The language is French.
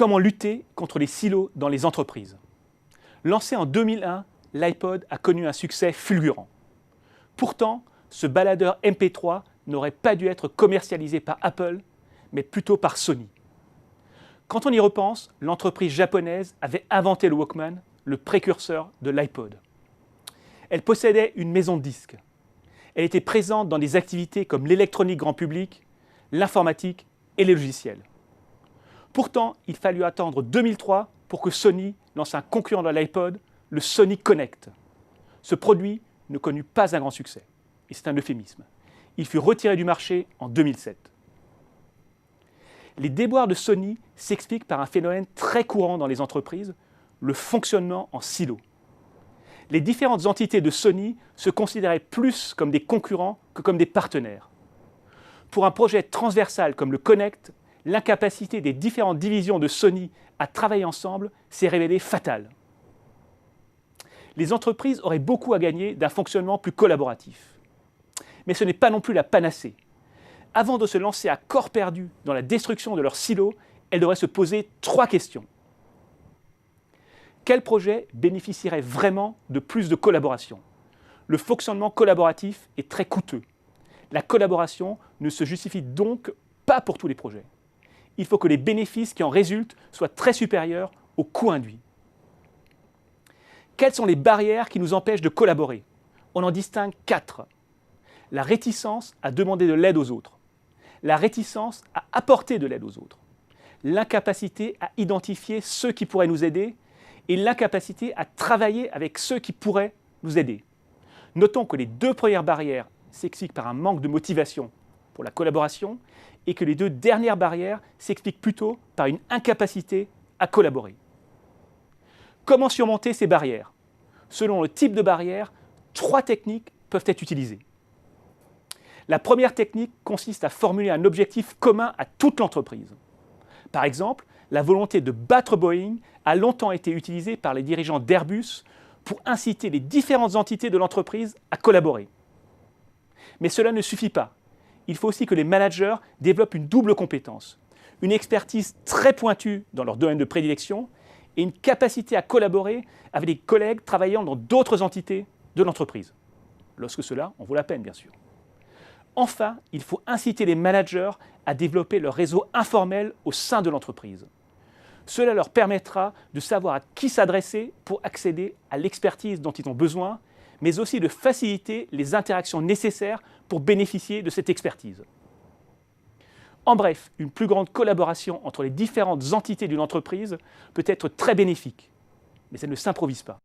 Comment lutter contre les silos dans les entreprises? Lancé en 2001, l'iPod a connu un succès fulgurant. Pourtant, ce baladeur MP3 n'aurait pas dû être commercialisé par Apple, mais plutôt par Sony. Quand on y repense, l'entreprise japonaise avait inventé le Walkman, le précurseur de l'iPod. Elle possédait une maison de disques. Elle était présente dans des activités comme l'électronique grand public, l'informatique et les logiciels. Pourtant, il fallut attendre 2003 pour que Sony lance un concurrent de l'iPod, le Sony Connect. Ce produit ne connut pas un grand succès, et c'est un euphémisme. Il fut retiré du marché en 2007. Les déboires de Sony s'expliquent par un phénomène très courant dans les entreprises, le fonctionnement en silo. Les différentes entités de Sony se considéraient plus comme des concurrents que comme des partenaires. Pour un projet transversal comme le Connect, l'incapacité des différentes divisions de Sony à travailler ensemble s'est révélée fatale. Les entreprises auraient beaucoup à gagner d'un fonctionnement plus collaboratif. Mais ce n'est pas non plus la panacée. Avant de se lancer à corps perdu dans la destruction de leurs silos, elles devraient se poser 3 questions. Quel projet bénéficierait vraiment de plus de collaboration? Le fonctionnement collaboratif est très coûteux. La collaboration ne se justifie donc pas pour tous les projets. Il faut que les bénéfices qui en résultent soient très supérieurs aux coûts induits. Quelles sont les barrières qui nous empêchent de collaborer? On en distingue 4. La réticence à demander de l'aide aux autres. La réticence à apporter de l'aide aux autres. L'incapacité à identifier ceux qui pourraient nous aider et l'incapacité à travailler avec ceux qui pourraient nous aider. Notons que les 2 premières barrières s'expliquent par un manque de motivation pour la collaboration et que les 2 dernières barrières s'expliquent plutôt par une incapacité à collaborer. Comment surmonter ces barrières? Selon le type de barrière, 3 techniques peuvent être utilisées. La première technique consiste à formuler un objectif commun à toute l'entreprise. Par exemple, la volonté de battre Boeing a longtemps été utilisée par les dirigeants d'Airbus pour inciter les différentes entités de l'entreprise à collaborer. Mais cela ne suffit pas. Il faut aussi que les managers développent une double compétence, une expertise très pointue dans leur domaine de prédilection et une capacité à collaborer avec des collègues travaillant dans d'autres entités de l'entreprise, lorsque cela en vaut la peine, bien sûr. Enfin, il faut inciter les managers à développer leur réseau informel au sein de l'entreprise. Cela leur permettra de savoir à qui s'adresser pour accéder à l'expertise dont ils ont besoin, mais aussi de faciliter les interactions nécessaires pour bénéficier de cette expertise. En bref, une plus grande collaboration entre les différentes entités d'une entreprise peut être très bénéfique, mais elle ne s'improvise pas.